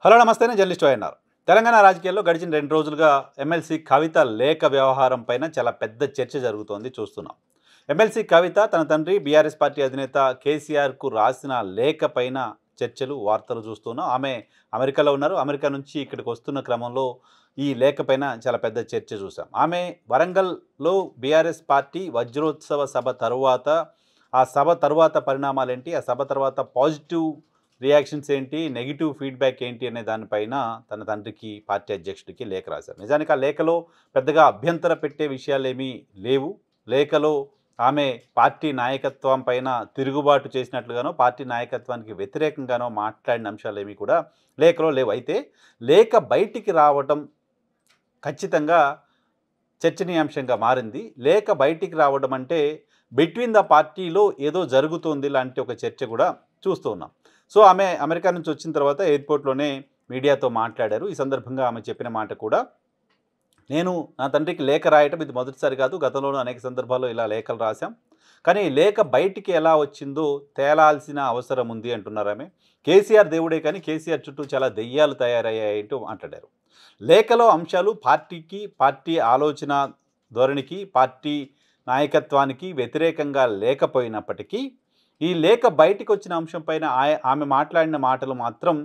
Hello నమస్తే, నేను journalist YNR. Telangana రాజకీయాల్లో గడిచిన 2 రోజులుగా ఎమ్మెల్సీ కవిత లేఖ వ్యవహారం పైన చాలా పెద్ద చర్చ జరుగుతోంది చూస్తున్నాం. ఎమ్మెల్సీ కవిత తన తండ్రి బీఆర్ఎస్ పార్టీ అధినేత కేసీఆర్కు రాసిన లేఖ పైన చర్చలు, వార్తలు చూస్తున్నాం. ఆమె అమెరికాలో ఉన్నారు. అమెరికా నుంచి ఇక్కడికి వస్తున్న క్రమంలో ఈ లేఖ పైన చాలా పెద్ద చర్చ చూసాం. ఆమె వరంగల్లో బీఆర్ఎస్ పార్టీ వజ్రోత్సవ సభ తరువాత, ఆ సభ తరువాత పరిణామాలేంటి, ఆ సభ తర్వాత పాజిటివ్ రియాక్షన్స్ ఏంటి, నెగిటివ్ ఫీడ్బ్యాక్ ఏంటి అనే దానిపైన తన తండ్రికి, పార్టీ అధ్యక్షుడికి లేఖ రాశారు. నిజానికి ఆ లేఖలో పెద్దగా అభ్యంతర పెట్టే విషయాలేమీ లేవు. లేఖలో ఆమె పార్టీ నాయకత్వం పైన తిరుగుబాటు చేసినట్లుగానో, పార్టీ నాయకత్వానికి వ్యతిరేకంగానో మాట్లాడిన అంశాలేమీ కూడా లేఖలో లేవు. అయితే లేఖ బయటికి రావడం ఖచ్చితంగా చర్చనీయాంశంగా మారింది. లేఖ బయటికి రావడం అంటే బిట్వీన్ ద పార్టీలో ఏదో జరుగుతోంది లాంటి ఒక చర్చ కూడా చూస్తూ ఉన్నాం. సో ఆమె అమెరికా నుంచి వచ్చిన తర్వాత ఎయిర్పోర్ట్లోనే మీడియాతో మాట్లాడారు. ఈ సందర్భంగా ఆమె చెప్పిన మాట కూడా, నేను నా తండ్రికి లేఖ రాయటం ఇది మొదటిసారి కాదు, గతంలోనూ అనేక సందర్భాల్లో ఇలా లేఖలు రాశాం. కానీ లేఖ బయటికి ఎలా వచ్చిందో తేలాల్సిన అవసరం ఉంది అంటున్నారు ఆమె. కేసీఆర్ దేవుడే కానీ కేసీఆర్ చుట్టూ చాలా దెయ్యాలు తయారయ్యాయంటూ మాట్లాడారు. లేఖలో అంశాలు పార్టీకి, పార్టీ ఆలోచన ధోరణికి, పార్టీ నాయకత్వానికి వ్యతిరేకంగా లేకపోయినప్పటికీ ఈ లేఖ బయటికి వచ్చిన అంశం పైన ఆమె మాట్లాడిన మాటలు మాత్రం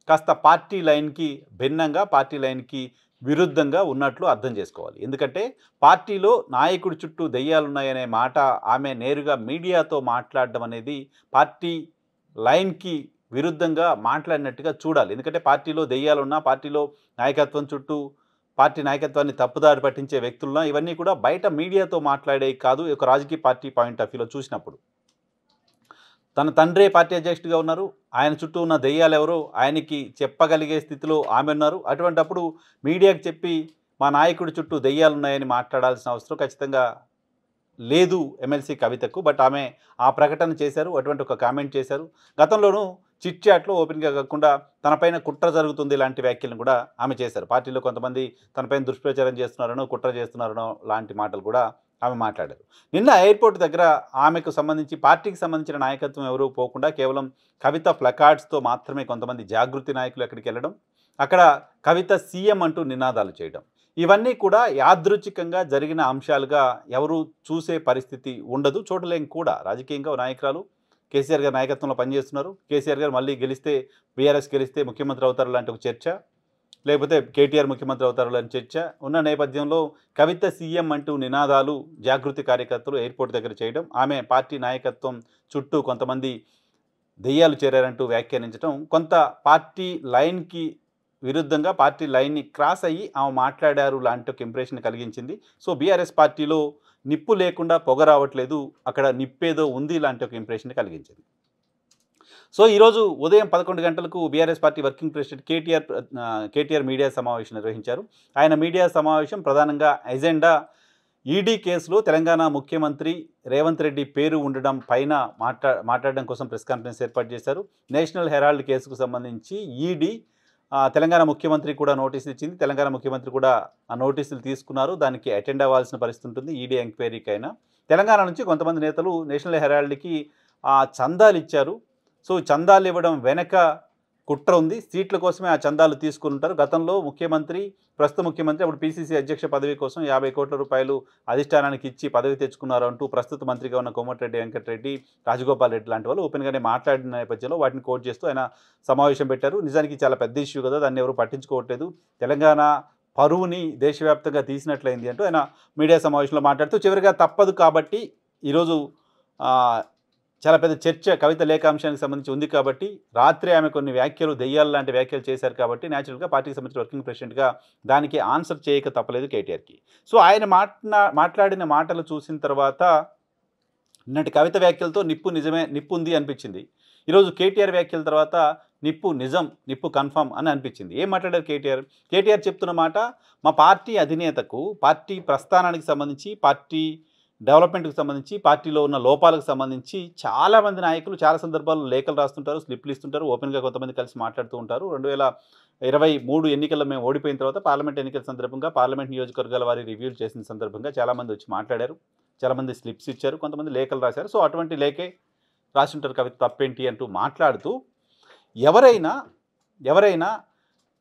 కాస్త పార్టీ లైన్కి భిన్నంగా, పార్టీ లైన్కి విరుద్ధంగా ఉన్నట్లు అర్థం చేసుకోవాలి. ఎందుకంటే పార్టీలో నాయకుడి చుట్టూ దెయ్యాలున్నాయనే మాట ఆమె నేరుగా మీడియాతో మాట్లాడడం అనేది పార్టీ లైన్కి విరుద్ధంగా మాట్లాడినట్టుగా చూడాలి. ఎందుకంటే పార్టీలో దెయ్యాలున్నా, పార్టీలో నాయకత్వం చుట్టూ, పార్టీ నాయకత్వాన్ని తప్పుదారి పట్టించే వ్యక్తులున్నా, ఇవన్నీ కూడా బయట మీడియాతో మాట్లాడేవి కాదు. ఒక రాజకీయ పార్టీ పాయింట్ ఆఫ్ వ్యూలో చూసినప్పుడు తన తండ్రే పార్టీ అధ్యక్షుడిగా ఉన్నారు. ఆయన చుట్టూ ఉన్న దెయ్యాలు ఎవరో ఆయనకి చెప్పగలిగే స్థితిలో ఆమె ఉన్నారు. అటువంటప్పుడు మీడియాకి చెప్పి మా నాయకుడి చుట్టూ దెయ్యాలు ఉన్నాయని మాట్లాడాల్సిన అవసరం ఖచ్చితంగా లేదు ఎమ్మెల్సీ కవితకు. బట్ ఆమె ఆ ప్రకటన చేశారు, అటువంటి ఒక కామెంట్ చేశారు. గతంలోనూ చిట్ చాట్లో ఓపెన్గా కాకుండా తనపైన కుట్ర జరుగుతుంది లాంటి వ్యాఖ్యలను కూడా ఆమె చేశారు. పార్టీలో కొంతమంది తనపైన దుష్ప్రచారం చేస్తున్నారనో, కుట్ర చేస్తున్నారనో లాంటి మాటలు కూడా ఆమె మాట్లాడారు. నిన్న ఎయిర్పోర్ట్ దగ్గర ఆమెకు సంబంధించి, పార్టీకి సంబంధించిన నాయకత్వం ఎవరూ పోకుండా కేవలం కవిత ప్లకార్డ్స్తో మాత్రమే కొంతమంది జాగృతి నాయకులు అక్కడికి వెళ్ళడం, అక్కడ కవిత సీఎం అంటూ నినాదాలు చేయడం, ఇవన్నీ కూడా యాదృచ్ఛికంగా జరిగిన అంశాలుగా ఎవరు చూసే పరిస్థితి ఉండదు, చూడలేం కూడా. రాజకీయంగా నాయకురాలు కేసీఆర్ గారి నాయకత్వంలో పనిచేస్తున్నారు. కేసీఆర్ గారు మళ్ళీ గెలిస్తే, బీఆర్ఎస్ గెలిస్తే ముఖ్యమంత్రి అవుతారు లాంటి ఒక చర్చ, లేకపోతే కేటీఆర్ ముఖ్యమంత్రి అవుతారు లాంటి చర్చ ఉన్న నేపథ్యంలో కవిత సీఎం అంటూ నినాదాలు జాగృతి కార్యకర్తలు ఎయిర్పోర్ట్ దగ్గర చేయడం, ఆమె పార్టీ నాయకత్వం చుట్టూ కొంతమంది దెయ్యాలు చేరారంటూ వ్యాఖ్యానించడం కొంత పార్టీ లైన్కి విరుద్ధంగా, పార్టీ లైన్ని క్రాస్ అయ్యి ఆమె మాట్లాడారు లాంటి ఒక ఇంప్రెషన్ కలిగించింది. సో బీఆర్ఎస్ పార్టీలో నిప్పు లేకుండా పొగ రావట్లేదు, అక్కడ నిప్పేదో ఉంది లాంటి ఒక ఇంప్రెషన్ కలిగించింది. సో ఈరోజు ఉదయం 11 గంటలకు BRS party working president KTR media సమావేశం నిర్వహించారు. ఆయన మీడియా సమావేశం ప్రధానంగా ఎజెండా ఈడీ కేసులో తెలంగాణ ముఖ్యమంత్రి రేవంత్ రెడ్డి పేరు ఉండడం పైన మాట్లాడడం కోసం ప్రెస్ కాన్ఫరెన్స్ ఏర్పాటు చేశారు. నేషనల్ హెరాల్డ్ కేసుకు సంబంధించి ఈడీ తెలంగాణ ముఖ్యమంత్రి కూడా నోటీసులు ఇచ్చింది. తెలంగాణ ముఖ్యమంత్రి కూడా ఆ నోటీసులు తీసుకున్నారు. దానికి అటెండ్ అవ్వాల్సిన పరిస్థితి ఉంటుంది ఈడీ ఎంక్వైరీకైనా. తెలంగాణ నుంచి కొంతమంది నేతలు నేషనల్ హెరాల్డ్కి చందాలు ఇచ్చారు. సో చందాలు ఇవ్వడం వెనక కుట్ర ఉంది, సీట్ల కోసమే ఆ చందాలు తీసుకుంటారు. గతంలో ప్రస్తుత ముఖ్యమంత్రి అప్పుడు పీసీసీ అధ్యక్ష పదవి కోసం 50 కోట్ల రూపాయలు అధిష్టానానికి ఇచ్చి పదవి తెచ్చుకున్నారు అంటూ ప్రస్తుత మంత్రిగా ఉన్న కోమటిరెడ్డి వెంకటరెడ్డి, రాజగోపాల్ రెడ్డి లాంటి వాళ్ళు ఓపెన్గానే మాట్లాడిన నేపథ్యంలో వాటిని కోట్ చేస్తూ ఆయన సమావేశం పెట్టారు. నిజానికి చాలా పెద్ద ఇష్యూ కదా, దాన్ని ఎవరు పట్టించుకోవట్లేదు, తెలంగాణ పరువుని దేశవ్యాప్తంగా తీసినట్లయింది అంటూ ఆయన మీడియా సమావేశంలో మాట్లాడుతూ చివరిగా తప్పదు కాబట్టి ఈరోజు చాలా పెద్ద చర్చ కవిత లేఖాంశానికి సంబంధించి ఉంది కాబట్టి, రాత్రి ఆమె కొన్ని వ్యాఖ్యలు, దెయ్యాలు లాంటి వ్యాఖ్యలు చేశారు కాబట్టి న్యాచురల్గా పార్టీకి సంబంధించిన వర్కింగ్ ప్రెసిడెంట్గా దానికి ఆన్సర్ చేయక తప్పలేదు కేటీఆర్కి. సో ఆయన మాట్లాడిన మాటలు చూసిన తర్వాత నిన్నటి కవిత వ్యాఖ్యలతో నిప్పు ఉంది అనిపించింది. ఈరోజు కేటీఆర్ వ్యాఖ్యల తర్వాత నిప్పు నిజం, నిప్పు కన్ఫర్మ్ అని అనిపించింది. ఏం మాట్లాడారు కేటీఆర్ చెప్తున్న మాట, మా పార్టీ అధినేతకు పార్టీ ప్రస్థానానికి సంబంధించి, పార్టీ డెవలప్మెంట్కి సంబంధించి, పార్టీలో ఉన్న లోపాలకు సంబంధించి చాలామంది నాయకులు చాలా సందర్భాల్లో లేఖలు రాస్తుంటారు, స్లిప్లు ఇస్తుంటారు, ఓపెన్గా కొంతమంది కలిసి మాట్లాడుతూ ఉంటారు. 2023 ఎన్నికల్లో మేము ఓడిపోయిన తర్వాత పార్లమెంట్ ఎన్నికల సందర్భంగా పార్లమెంట్ నియోజకవర్గాల వారి రివ్యూలు చేసిన సందర్భంగా చాలామంది వచ్చి మాట్లాడారు, చాలామంది స్లిప్స్ ఇచ్చారు, కొంతమంది లేఖలు రాశారు. సో అటువంటి లేఖే రాసి ఉంటారు కవిత, తప్పేంటి అంటూ మాట్లాడుతూ ఎవరైనా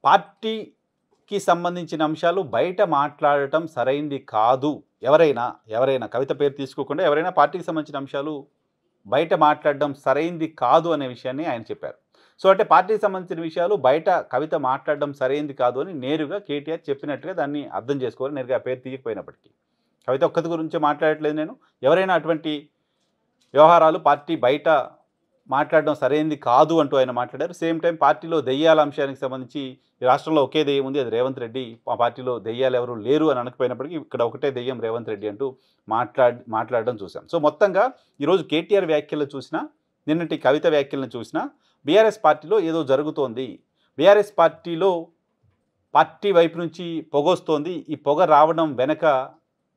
పార్టీకి సంబంధించిన అంశాలు బయట మాట్లాడటం సరైంది కాదు. ఎవరైనా కవిత పేరు తీసుకోకుండా ఎవరైనా పార్టీకి సంబంధించిన అంశాలు బయట మాట్లాడడం సరైంది కాదు అనే విషయాన్ని ఆయన చెప్పారు. సో అంటే పార్టీకి సంబంధించిన విషయాలు బయట కవిత మాట్లాడడం సరైంది కాదు అని నేరుగా కేటీఆర్ చెప్పినట్టుగా దాన్ని అర్థం చేసుకోవాలి. నేరుగా ఆ పేరు తీయకపోయినప్పటికీ కవిత ఒక్కటి గురించి మాట్లాడట్లేదు నేను. ఎవరైనా అటువంటి వ్యవహారాలు పార్టీ బయట మాట్లాడడం సరైంది కాదు అంటూ ఆయన మాట్లాడారు. సేమ్ టైం పార్టీలో దెయ్యాల అంశానికి సంబంధించి ఈ రాష్ట్రంలో ఒకే దెయ్యం ఉంది, అది రేవంత్ రెడ్డి. ఆ పార్టీలో దెయ్యాలు ఎవరు లేరు అని అనకపోయినప్పటికీ ఇక్కడ ఒకటే దెయ్యం రేవంత్ రెడ్డి అంటూ మాట్లాడడం చూసాం. సో మొత్తంగా ఈరోజు కేటీఆర్ వ్యాఖ్యలు చూసినా, నిన్నటి కవిత వ్యాఖ్యలను చూసినా బీఆర్ఎస్ పార్టీలో ఏదో జరుగుతోంది. బీఆర్ఎస్ పార్టీలో పార్టీ వైపు నుంచి పొగొస్తోంది. ఈ పొగ రావడం వెనక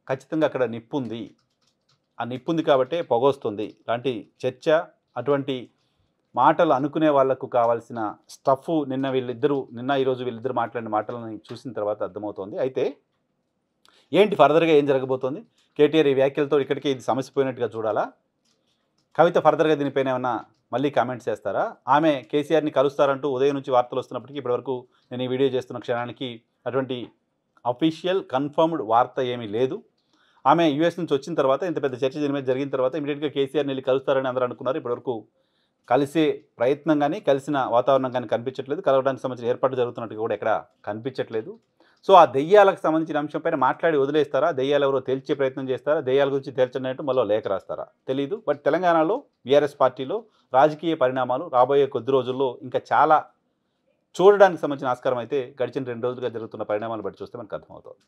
ఖచ్చితంగా అక్కడ నిప్పుంది. ఆ నిప్పుంది కాబట్టే పొగొస్తుంది లాంటి చర్చ, అటువంటి మాటలు అనుకునే వాళ్లకు కావాల్సిన స్టఫ్ నిన్న ఈరోజు వీళ్ళిద్దరు మాట్లాడిన మాటలను చూసిన తర్వాత అర్థమవుతోంది. అయితే ఏంటి ఫర్దర్గా ఏం జరగబోతోంది? కేటీఆర్ ఈ వ్యాఖ్యలతో ఇక్కడికే ఇది సమస్య పోయినట్టుగా చూడాలా? కవిత ఫర్దర్గా దీనిపైన ఏమన్నా మళ్ళీ కామెంట్స్ చేస్తారా? ఆమె కేసీఆర్ని కలుస్తారంటూ ఉదయం నుంచి వార్తలు వస్తున్నప్పటికీ ఇప్పటివరకు నేను ఈ వీడియో చేస్తున్న క్షణానికి అటువంటి అఫీషియల్ కన్ఫర్మ్డ్ వార్త ఏమీ లేదు. ఆమె యూఎస్ నుంచి వచ్చిన తర్వాత ఇంత పెద్ద చర్చ దీని మీద జరిగిన తర్వాత ఇమీడియట్గా కేసీఆర్ని వెళ్ళి కలుస్తారని అందరూ అనుకున్నారు. ఇప్పటివరకు కలిసే ప్రయత్నం కానీ కలిసిన వాతావరణం కానీ కనిపించట్లేదు. కలవడానికి సంబంధించిన ఏర్పాటు జరుగుతున్నట్టుగా కూడా ఎక్కడ కనిపించట్లేదు. సో ఆ దెయ్యాలకు సంబంధించిన అంశంపైన మాట్లాడి వదిలేస్తారా? దెయ్యాలు ఎవరో తేల్చే ప్రయత్నం చేస్తారా? దెయ్యాల గురించి తేల్చనట్టు మళ్ళీ లేఖ రాస్తారా? తెలీదు. బట్ తెలంగాణలో బీఆర్ఎస్ పార్టీలో రాజకీయ పరిణామాలు రాబోయే కొద్ది రోజుల్లో ఇంకా చాలా చూడడానికి సంబంధించిన ఆస్కారం అయితే గడిచిన 2 రోజులుగా జరుగుతున్న పరిణామాలు బట్టి చూస్తే మనకు అర్థమవుతుంది.